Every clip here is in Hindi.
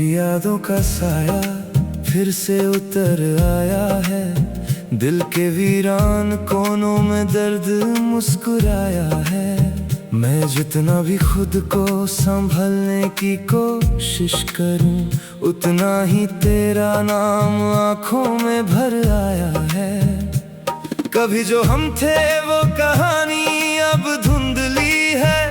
तेरी यादों का साया फिर से उतर आया है। दिल के वीरान कोनों में दर्द मुस्कुराया है। मैं जितना भी खुद को संभलने की कोशिश करूं, उतना ही तेरा नाम आंखों में भर आया है। कभी जो हम थे वो कहानी अब धुंधली है।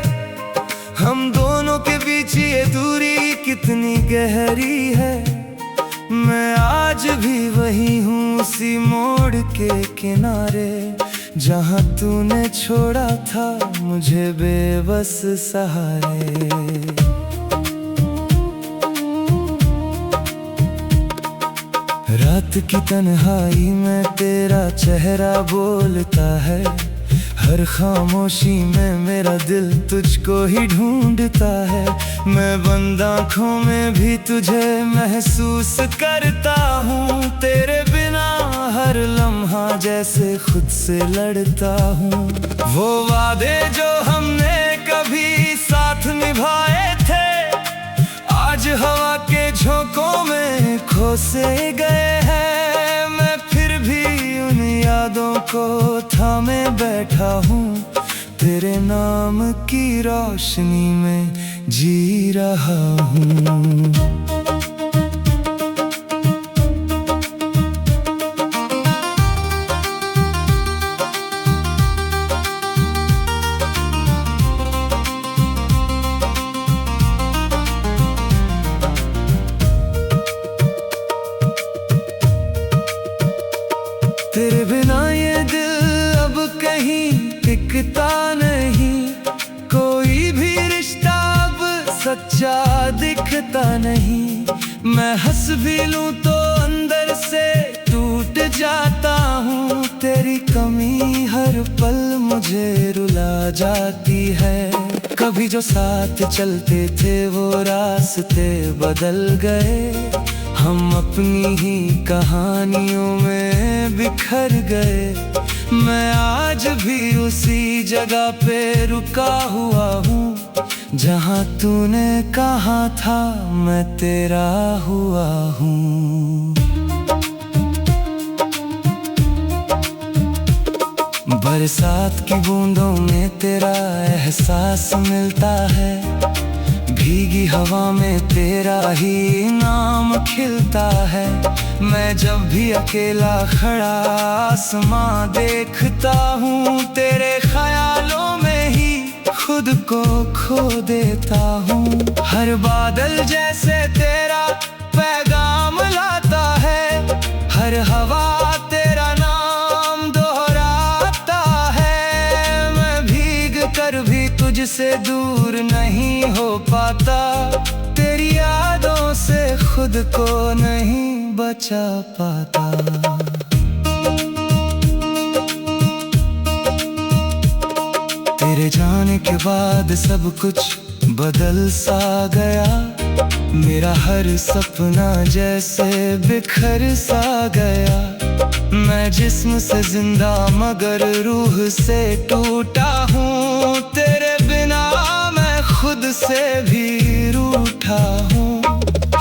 हम दोनों के बीच ये दूरी कितनी गहरी है। मैं आज भी वही हूँ, उसी मोड़ के किनारे जहाँ तूने छोड़ा था मुझे बेबस सहारे। रात की तन्हाई में तेरा चेहरा बोलता है। हर खामोशी में मेरा दिल तुझको ही ढूंढता है। मैं बंद आँखों में भी तुझे महसूस करता हूँ। तेरे बिना हर लम्हा जैसे खुद से लड़ता हूँ। वो वादे जो हमने कभी साथ निभाए थे, आज हवा के झोंकों में खो से गए हैं। मैं फिर भी उन यादों को थामे बैठा हूँ। तेरे नाम की रोशनी में जी रहा हूँ। तेरे बिना ये दिल अब कहीं टिकता नहीं। कोई भी रिश्ता अब सच्चा दिखता नहीं। मैं हंस भी लूं तो अंदर से टूट जाता हूँ। तेरी कमी हर पल मुझे रुला जाती है। कभी जो साथ चलते थे वो रास्ते बदल गए। हम अपनी ही कहानियों में बिखर गए। मैं आज भी उसी जगह पे रुका हुआ हूँ, जहाँ तूने कहा था मैं तेरा हुआ हूँ। बरसात की बूंदों में तेरा एहसास मिलता है। भीगी हवा में तेरा ही नाम खिलता है। मैं जब भी अकेला खड़ा आसमां देखता हूँ, तेरे ख्यालों में ही खुद को खो देता हूँ। हर बादल जैसे तेरा पैगाम लाता है। हर हवा तेरा नाम दोहराता है। मैं भीग कर भी तुझसे दूर नहीं हो पाता। तेरी यादों से खुद को नहीं बचा पाता। तेरे जाने के बाद सब कुछ बदल सा गया। मेरा हर सपना जैसे बिखर सा गया। मैं जिस्म से जिंदा मगर रूह से टूटा हूँ। तेरे बिना मैं खुद से भी रूठा हूँ।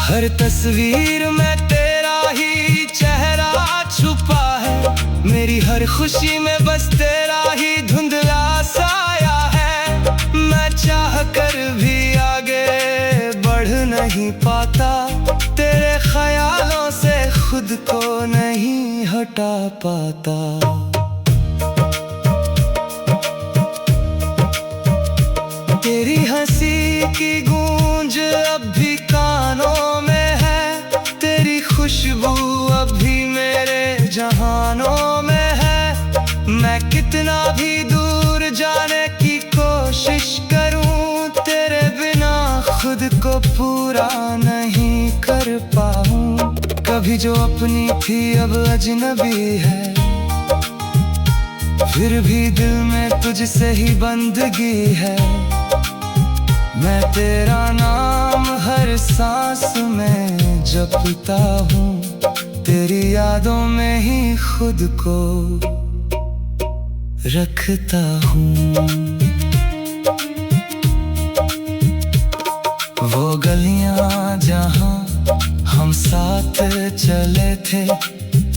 हर तस्वीर में तेरा ही चेहरा छुपा है। मेरी हर खुशी में बस तेरा ही धुंधला साया है। मैं चाह कर भी आगे बढ़ नहीं पाता। तेरे ख्यालों से खुद को नहीं हटा पाता। तेरी हंसी की गूंज अब भी कानों में है। तेरी खुशबू अब भी मेरे जहानों में है। मैं कितना भी दूर जाने की कोशिश करूं, तेरे बिना खुद को पूरा नहीं कर पाऊं। कभी जो अपनी थी अब अजनबी है। फिर भी दिल में तुझसे ही बंदगी है। मैं तेरा नाम हर सांस में जपता हूँ। तेरी यादों में ही खुद को रखता हूँ। वो गलियां जहाँ हम साथ चले थे,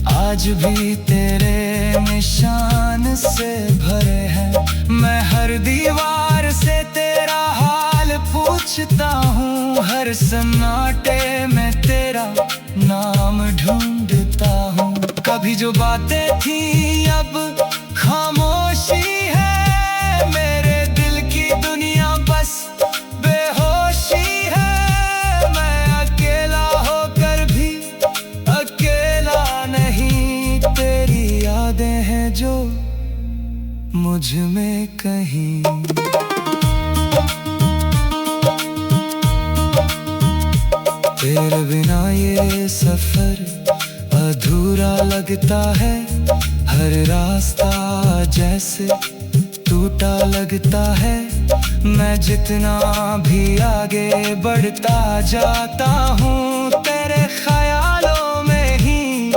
आज भी तेरे निशान से भरे हैं। मैं हर दीवार से तेरा हाल पूछता हूँ, हर सन्नाटे में तेरा नाम ढूंढता हूँ। कभी जो बातें थी अब खामोशी है, मेरे दिल की दुनिया बस बेहोशी है। मैं अकेला होकर भी अकेला नहीं, तेरी यादें हैं जो मुझ में कहीं। तेरे बिना ये सफर अधूरा लगता है, हर रास्ता जैसे टूटा लगता है। मैं जितना भी आगे बढ़ता जाता हूँ, तेरे ख्यालों में ही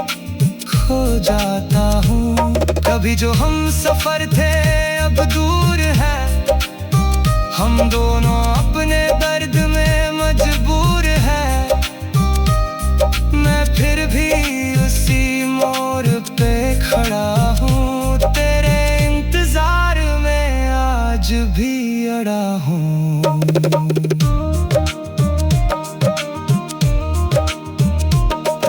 खो जाता हूँ। कभी जो हम सफर थे अब दूर है, हम दोनों अपने दर्द में मजबूर है। मैं फिर भी उसी मोड़ पे खड़ा हूँ, तेरे इंतजार में आज भी अड़ा हूँ।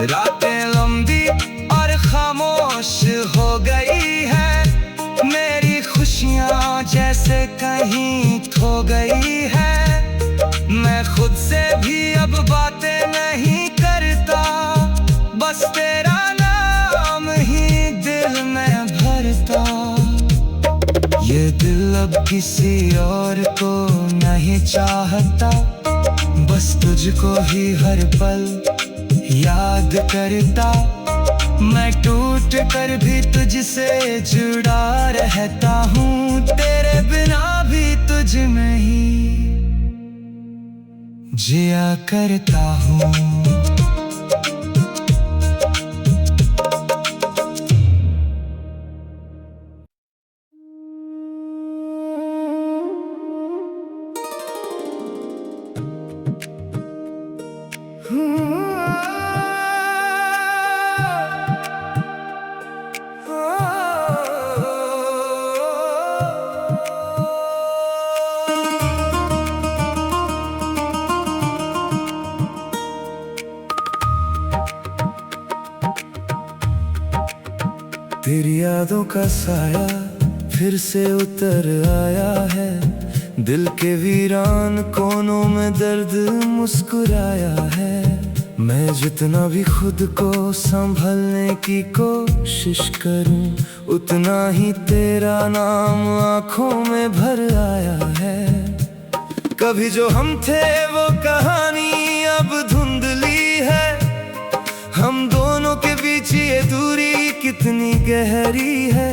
रातें लंबी और खामोश हो गई है, मेरी खुशियाँ जैसे कहीं खो गई है। मैं खुद से भी अब बातें नहीं करता, बस तेरा नाम ही दिल में भरता। ये दिल अब किसी और को नहीं चाहता, बस तुझको ही हर पल याद करता। मैं टूट कर भी तुझसे जुड़ा रहता हूँ, तेरे बिना भी तुझ में ही जिया करता हूँ। तेरी यादों का साया फिर से उतर आया है, दिल के वीरान कोनों में दर्द मुस्कुराया है। मैं जितना भी खुद को संभलने की कोशिश करूं, उतना ही तेरा नाम आंखों में भर आया है। कभी जो हम थे वो कहानी अब धुंधली है, हम दोनों के बीच ये दूरी कितनी गहरी है।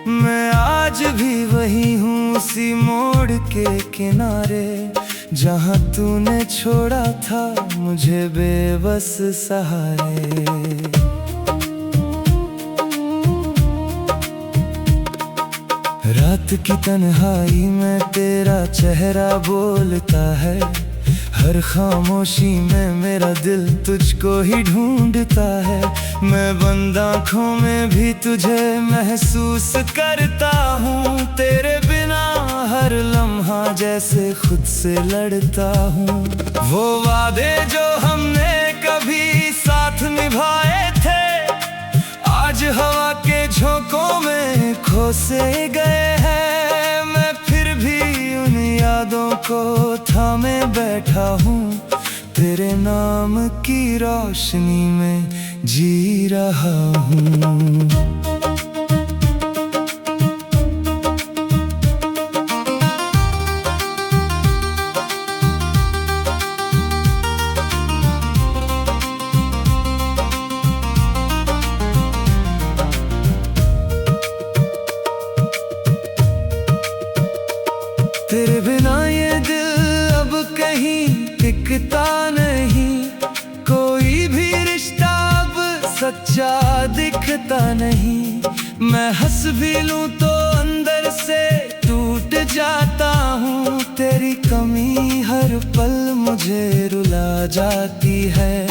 मैं आज भी वही हूँ उसी मोड़ के किनारे, जहाँ तूने छोड़ा था मुझे बेबस सहारे। रात की तन्हाई में तेरा चेहरा बोलता है, हर खामोशी में मेरा दिल तुझको ही ढूंढता है। मैं बंद आँखों में भी तुझे महसूस करता हूँ, तेरे बिना हर लम्हा जैसे खुद से लड़ता हूँ। वो वादे जो हमने कभी साथ निभाए थे, आज हवा के झोंकों में खो से गए हैं। मैं फिर भी उन यादों को थामे बैठा हूँ, तेरे नाम की रोशनी में जी रहा हूँ। तेरे बिना ये दिल अब कहीं टिकता नहीं, कोई भी रिश्ता अब सच्चा दिखता नहीं। मैं हंस भी लूं तो अंदर से टूट जाता हूँ, तेरी कमी हर पल मुझे रुला जाती है।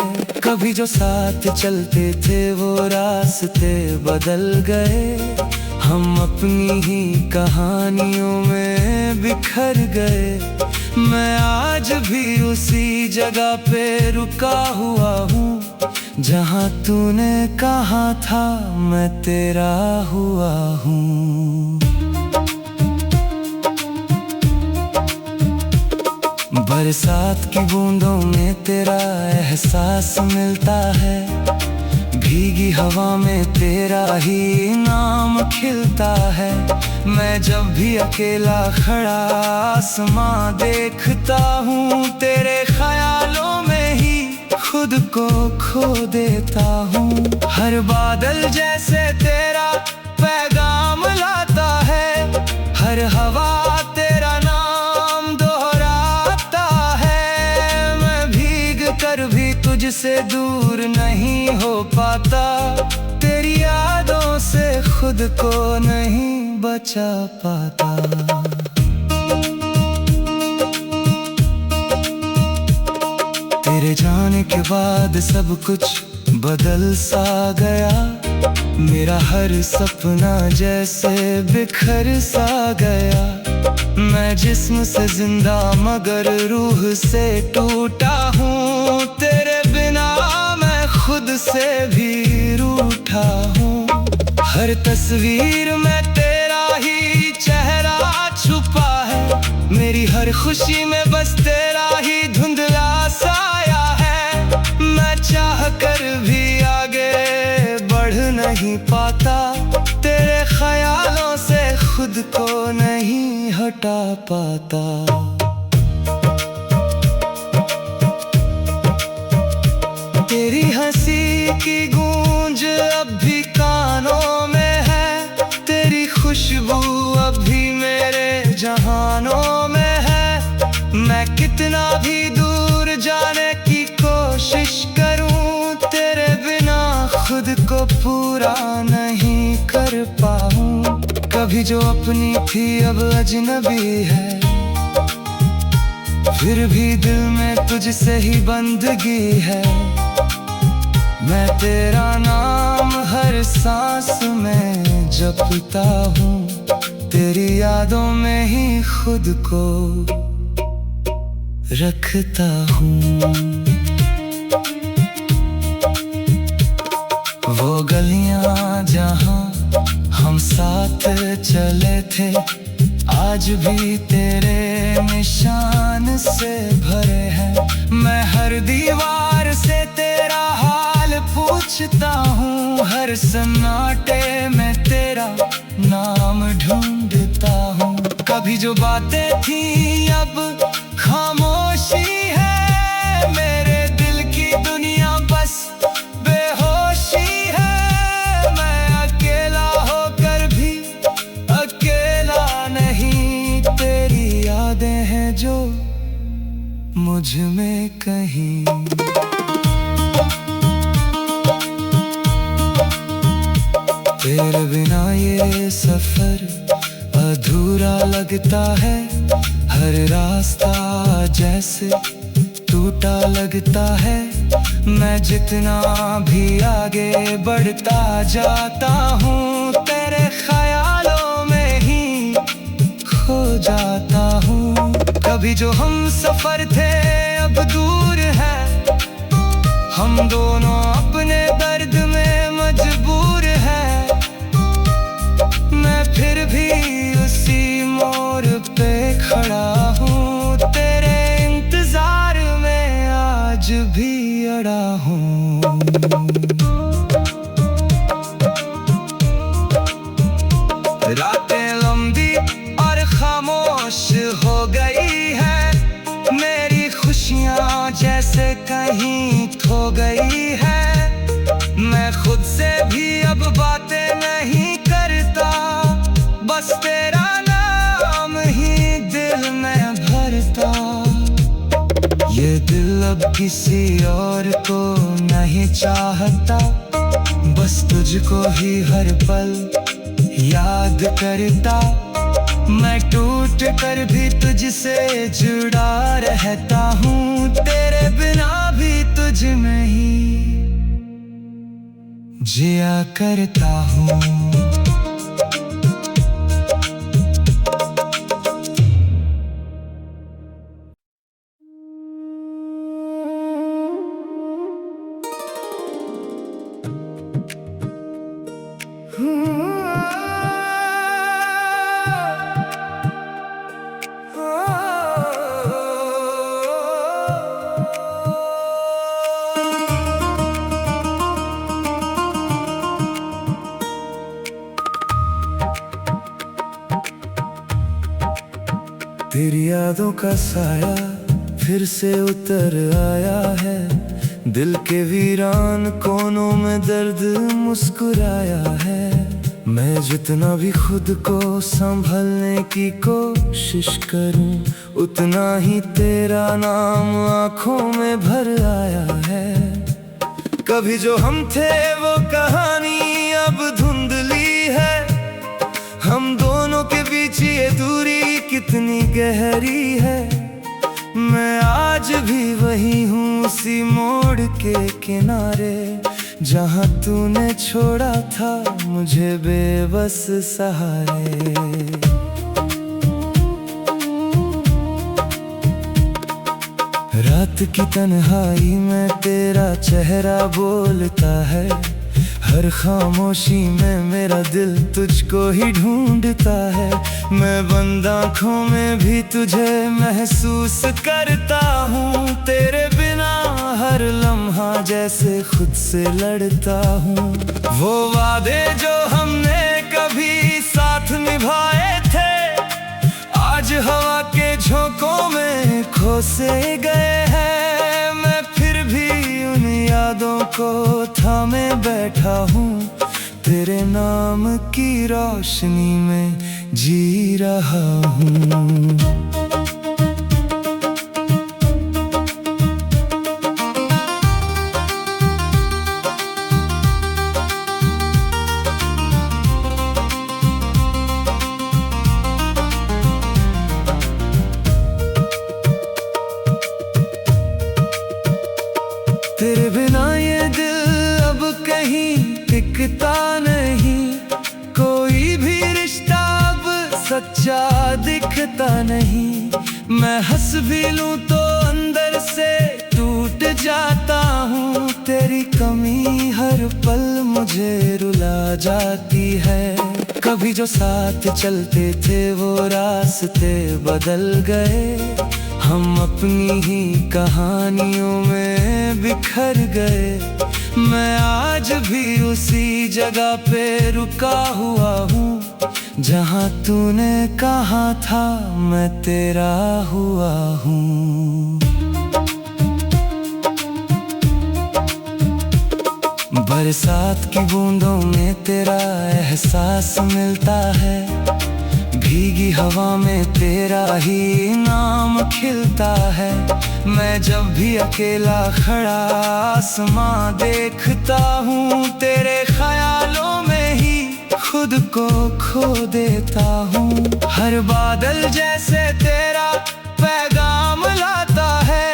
कभी जो साथ चलते थे वो रास्ते बदल गए, हम अपनी ही कहानियों में बिखर गए। मैं आज भी उसी जगह पे रुका हुआ हूँ, जहाँ तूने कहा था मैं तेरा हुआ हूँ। बरसात की बूंदों में तेरा एहसास मिलता है, भीगी हवा में तेरा ही नाम खिलता है। मैं जब भी अकेला खड़ा आसमां देखता हूँ, तेरे ख्यालों में ही खुद को खो देता हूँ। हर बादल जैसे तेरा पैगाम लाता है, हर हवा तेरा नाम दोहराता है। मैं भीग कर भी तुझसे दूर नहीं हो पाता, तेरी यादों से खुद को नहीं बचा पाता। तेरे जाने के बाद सब कुछ बदल सा गया, मेरा हर सपना जैसे बिखर सा गया। मैं जिस्म से जिंदा मगर रूह से टूटा हूँ, तेरे बिना मैं खुद से भी रूठा हूँ। हर तस्वीर में तेरा ही चेहरा छुपा है, मेरी हर खुशी में बस तेरा ही धुंधला साया है। मैं चाह कर भी आगे बढ़ नहीं पाता, तेरे ख्यालों से खुद को नहीं हटा पाता। तेरी हंसी की गूंज अब भी कानों में है, तेरी खुशबू अब भी मेरे जहानों में है। मैं कितना भी दूर जाने की कोशिश करूं, तेरे बिना खुद को पूरा नहीं कर पाऊं। कभी जो अपनी थी अब अजनबी है, फिर भी दिल में तुझसे ही बंदगी है। मैं तेरा नाम हर सांस में जपता हूँ, तेरी यादों में ही खुद को रखता हूँ। वो गलियां जहाँ हम साथ चले थे, आज भी तेरे निशान से भरे हैं। मैं हर दीवार से तेरा हाल पूछता हूँ, हर सन्नाटे में तेरा नाम ढूंढता हूँ। कभी जो बातें थी अब खामोशी है, मेरे दिल की दुनिया बस बेहोशी है। मैं अकेला होकर भी अकेला नहीं, तेरी यादें हैं जो मुझ में कहीं। तेरे बिना ये सफर अधूरा लगता है, हर रास्ता जैसे टूटा लगता है। मैं जितना भी आगे बढ़ता जाता हूँ, तेरे ख्यालों में ही खो जाता हूँ। कभी जो हम सफर थे अब दूर है, हम दोनों अपने दर्द में मजबूर है। मैं फिर भी उसी मोड़ पे खड़ा हूँ, तेरे इंतजार में आज भी अड़ा हूँ। रातें लंबी और खामोश हो गई है, मेरी खुशियाँ जैसे कहीं खो गई है। मैं खुद से भी अब बातें नहीं करता, बस तेरा नाम ही दिल में भरता। ये दिल अब किसी और को नहीं चाहता, बस तुझको ही हर पल याद करता। मैं टूट कर भी तुझसे जुड़ा रहता हूँ, तेरे बिना भी तुझ में ही जिया करता हूँ। तेरी यादों का साया फिर से उतर आया है, दिल के वीरान कोनों में दर्द मुस्कुराया है। मैं जितना भी खुद को संभलने की कोशिश करूं, उतना ही तेरा नाम आंखों में भर आया है। कभी जो हम थे वो कहानी अब धुंधली है, हम दोनों के बीच ये दूरी कितनी गहरी है। मैं आज भी वही हूँ उसी मोड़ के किनारे, जहाँ तूने छोड़ा था मुझे बेबस सहारे। रात की तन्हाई में तेरा चेहरा बोलता है, हर खामोशी में मेरा दिल तुझको ही ढूंढता है। मैं बंद आँखों में भी तुझे महसूस करता हूँ, तेरे बिना हर लम्हा जैसे खुद से लड़ता हूँ। वो वादे जो हमने कभी साथ निभाए थे, आज हवा के झोंकों में खो से गए हैं। मैं फिर भी उन यादों को थामे बैठा हूँ, तेरे नाम की रोशनी में जी रहा हूँ। तेरे बिना ये दिल अब कहीं टिकता नहीं, कोई भी रिश्ता अब सच्चा दिखता नहीं। मैं हंस भी लूं तो अंदर से टूट जाता हूँ, तेरी कमी हर पल मुझे रुला जाती है। कभी जो साथ चलते थे वो रास्ते बदल गए, हम अपनी ही कहानियों में बिखर गए। मैं आज भी उसी जगह पे रुका हुआ हूँ, जहाँ तूने कहा था मैं तेरा हुआ हूँ। बरसात की बूंदों में तेरा एहसास मिलता है, भीगी हवा में तेरा ही नाम खिलता है। मैं जब भी अकेला खड़ा आसमां देखता हूँ, तेरे ख्यालों में ही खुद को खो देता हूँ। हर बादल जैसे तेरा पैगाम लाता है,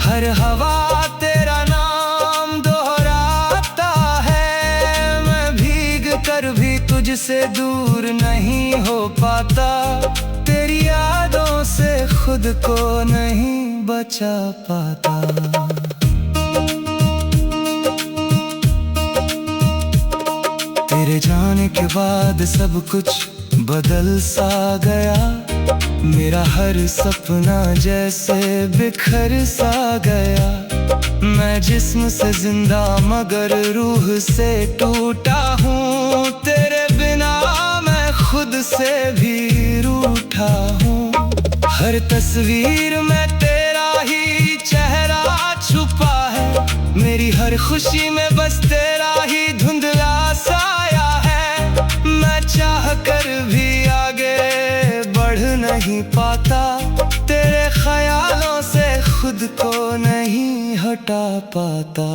हर हवा तेरा नाम दोहराता है। मैं भीग कर भी तुझसे दूर नहीं हो पाता, तेरी यादों से खुद को नहीं बचा पाता। तेरे जाने के बाद सब कुछ बदल सा गया, मेरा हर सपना जैसे बिखर सा गया। मैं जिस्म से जिंदा मगर रूह से टूटा हूँ, तेरे बिना मैं खुद से भी रूठा हूँ। हर तस्वीर में तेरा ही चेहरा छुपा है, मेरी हर खुशी में बस तेरा ही धुंधला साया है। मैं चाह कर भी आगे बढ़ नहीं पाता, तेरे ख्यालों से खुद को नहीं हटा पाता।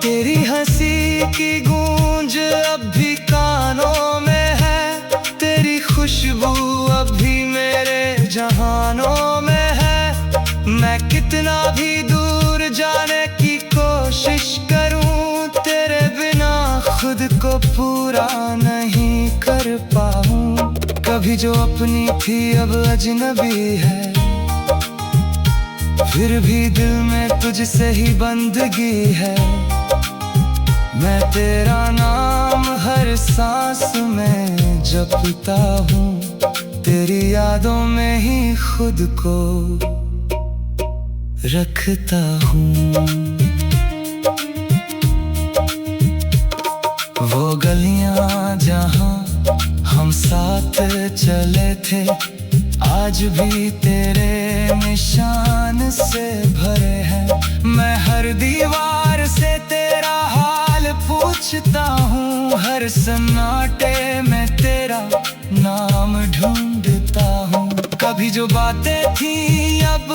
तेरी हंसी की गूंज मैं कितना भी दूर जाने की कोशिश करूं, तेरे बिना खुद को पूरा नहीं कर पाऊं। कभी जो अपनी थी अब अजनबी है, फिर भी दिल में तुझसे ही बंदगी है। मैं तेरा नाम हर सांस में जपता हूँ, तेरी यादों में ही खुद को रखता हूँ। वो गलियां जहाँ हम साथ चले थे, आज भी तेरे निशान से भरे हैं। मैं हर दीवार से तेरा हाल पूछता हूँ, हर सन्नाटे में तेरा नाम ढूंढता हूँ। कभी जो बातें थी अब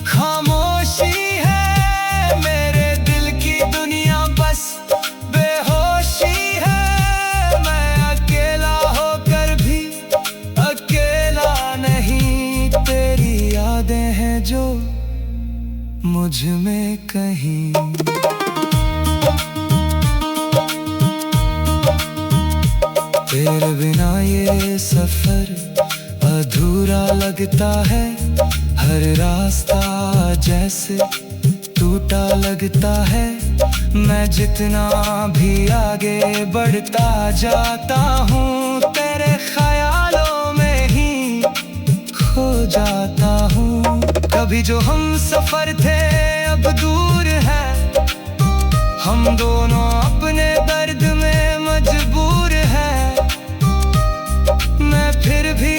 खामोशी है, मेरे दिल की दुनिया बस बेहोशी है। मैं अकेला होकर भी अकेला नहीं, तेरी यादें हैं जो मुझ में कहीं। तेरे बिना ये सफर अधूरा लगता है, हर रास्ता जैसे टूटा लगता है। मैं जितना भी आगे बढ़ता जाता हूँ, तेरे ख्यालों में ही खो जाता हूँ। कभी जो हम सफर थे अब दूर है, हम दोनों अपने दर्द में मजबूर है। मैं फिर भी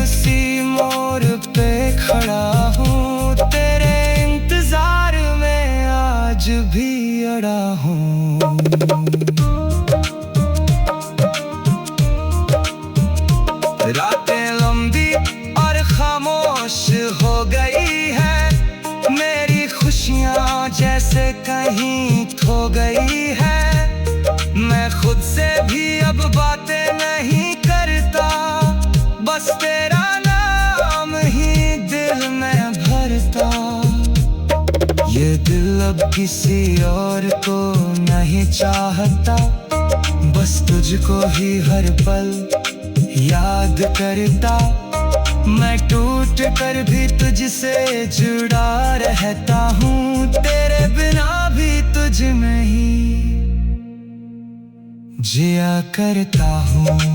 उसी मोड़ पे खड़ा हूँ, तेरे इंतजार में आज भी अड़ा हूँ। रातें लंबी और खामोश हो गई है, मेरी खुशियाँ जैसे कहीं खो गई है। मैं खुद से भी अब बातें नहीं करता, बस तेरा नाम ही दिल में भरता। ये दिल अब किसी और को नहीं चाहता, बस तुझको ही हर पल याद करता। मैं टूट कर भी तुझसे जुड़ा रहता हूँ, तेरे बिना भी तुझ में ही जिया करता हूँ।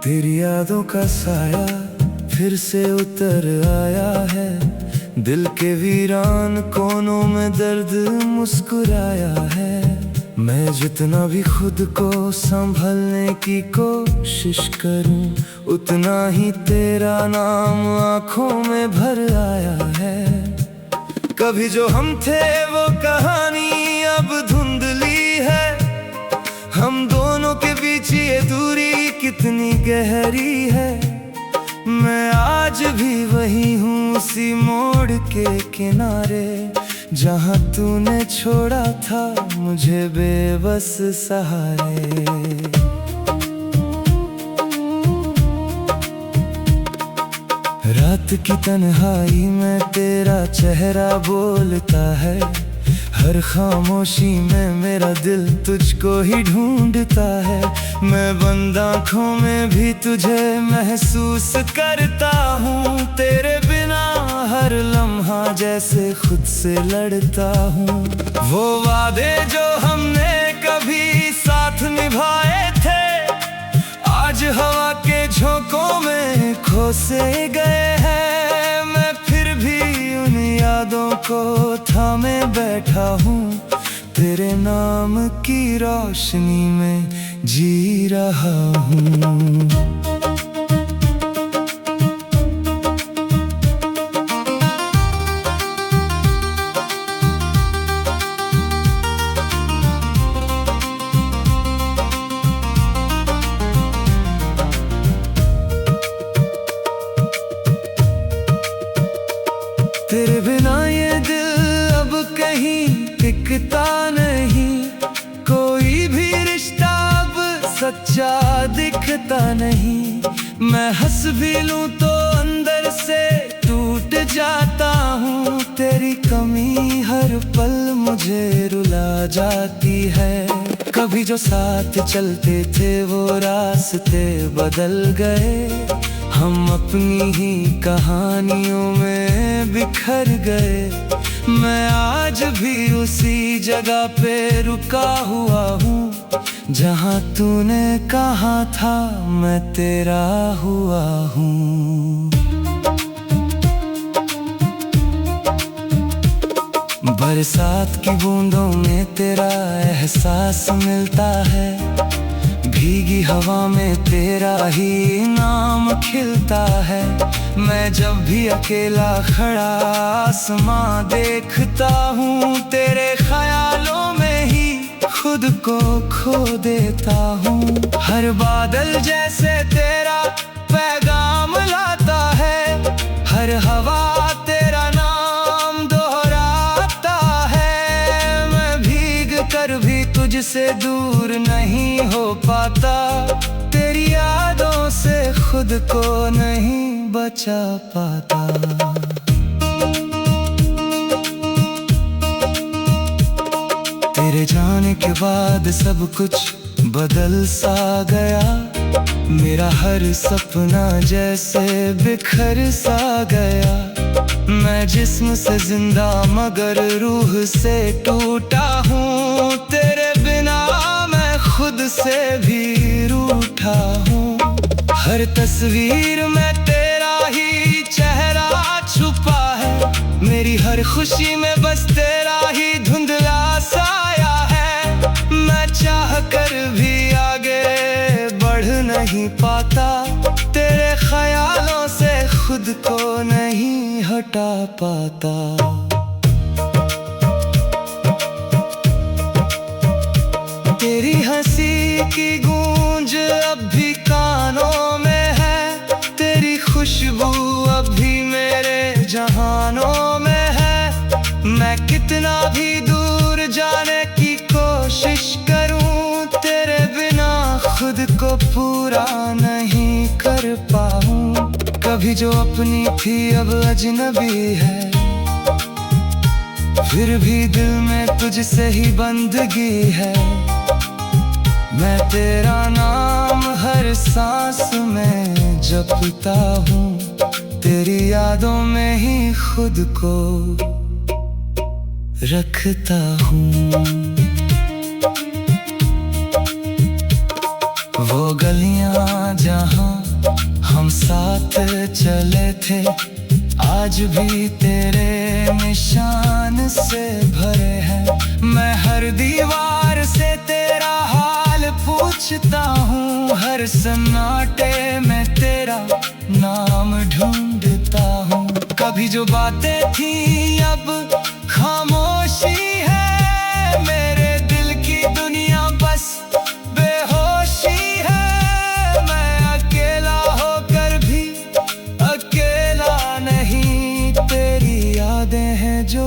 तेरी यादों का साया फिर से उतर आया है, दिल के वीरान कोनों में दर्द मुस्कुराया है। मैं जितना भी खुद को संभलने की कोशिश करूं, उतना ही तेरा नाम आंखों में भर आया है। कभी जो हम थे वो कहानी अब धुंधली है, हम दोनों के बीच ये दूरी कितनी गहरी है। मैं आज भी वही हूँ उसी मोड़ के किनारे, जहाँ तूने छोड़ा था मुझे बेबस सहारे। रात की तन्हाई में तेरा चेहरा बोलता है, हर खामोशी में मेरा दिल तुझको ही ढूंढता है। मैं बंद आँखों में भी तुझे महसूस करता हूँ, तेरे बिना हर लम्हा जैसे खुद से लड़ता हूँ। वो वादे जो हमने कभी साथ निभाए थे, आज हवा के झोंकों में खो से गए हैं। मैं फिर भी उन यादों को थामे बैठा हूँ, तेरे नाम की रोशनी में जी रहा हूँ। तेरे बिना ये दिल अब कहीं टिकता नहीं, कोई भी रिश्ता अब सच्चा दिखता नहीं। मैं हंस भी लूं तो अंदर से टूट जाता हूँ, तेरी कमी हर पल मुझे रुला जाती है। कभी जो साथ चलते थे वो रास्ते बदल गए, हम अपनी ही कहानियों में बिखर गए। मैं आज भी उसी जगह पे रुका हुआ हूँ, जहाँ तूने कहा था मैं तेरा हुआ हूँ। बरसात की बूंदों में तेरा एहसास मिलता है, भीगी हवा में तेरा ही नाम खिलता है। मैं जब भी अकेला खड़ा आसमां देखता हूँ, तेरे ख्यालों में ही खुद को खो देता हूँ। हर बादल जैसे तेरा पैगाम लाता है, हर हवा तेरा नाम दोहराता है। मैं भीग कर भी तुझसे दूर नहीं हो पाता, तेरी यादों से खुद को नहीं बचा पाता। तेरे जाने के बाद सब कुछ बदल सा गया, मेरा हर सपना जैसे बिखर सा गया। मैं जिस्म से जिंदा मगर रूह से टूटा हूँ, तेरे बिना मैं खुद से भी रूठा हूँ। हर तस्वीर में तेरा ही चेहरा छुपा है, मेरी हर खुशी में बस तेरा ही धुंधला साया है। मैं चाह कर भी आगे बढ़ नहीं पाता, तेरे ख्यालों से खुद को नहीं हटा पाता। तेरी हंसी की गूंज अब भी कानों में है, तेरी खुशबू अब भी मेरे जहानों में है। मैं कितना भी दूर जाने की कोशिश करूं, तेरे बिना खुद को पूरा नहीं कर पाऊं। कभी जो अपनी थी अब अजनबी है, फिर भी दिल में तुझसे ही बंदगी है। मैं तेरा नाम हर सांस में जपता हूँ, तेरी यादों में ही खुद को रखता हूँ। वो गलियां जहाँ हम साथ चले थे, आज भी तेरे निशान से भरे हैं। मैं हर दीवार से तेरा हाल पूछता हूँ, हर सन्नाटे में तेरा नाम ढूंढता हूँ। कभी जो बातें थी अब खामोशी है, मेरे दिल की दुनिया बस बेहोशी है। मैं अकेला होकर भी अकेला नहीं, तेरी यादें हैं जो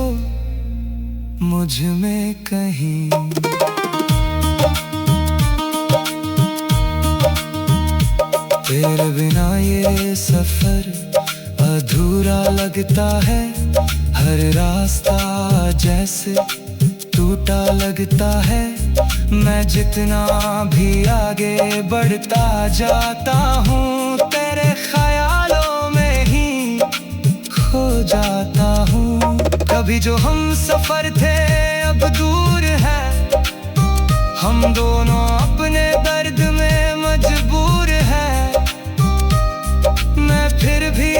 मुझ में कहीं। तेरे बिना ये सफर अधूरा लगता है, हर रास्ता जैसे टूटा लगता है। मैं जितना भी आगे बढ़ता जाता हूँ, तेरे ख्यालों में ही खो जाता हूँ। कभी जो हम सफर थे अब दूर है, हम दोनों अपने दर्द में मजबूर है। मैं फिर भी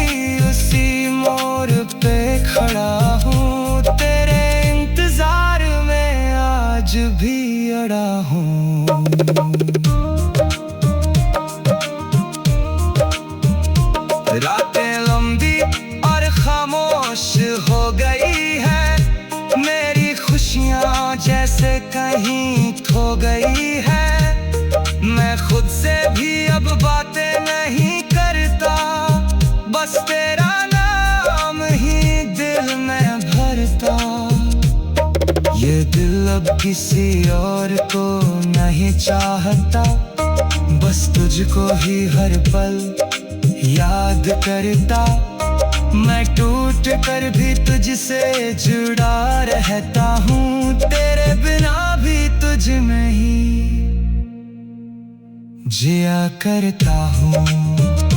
उसी मोड़ पे खड़ा हूँ, तेरे इंतजार में आज भी अड़ा हूँ। रातें लंबी और खामोश हो गई है, मेरी खुशियाँ जैसे कहीं खो गई है। मैं खुद से भी अब बातें नहीं करता, बस तेरा नाम ही दिल अब किसी और को नहीं चाहता, बस तुझको ही हर पल याद करता। मैं टूट कर भी तुझसे जुड़ा रहता हूँ, तेरे बिना भी तुझ में ही जिया करता हूँ।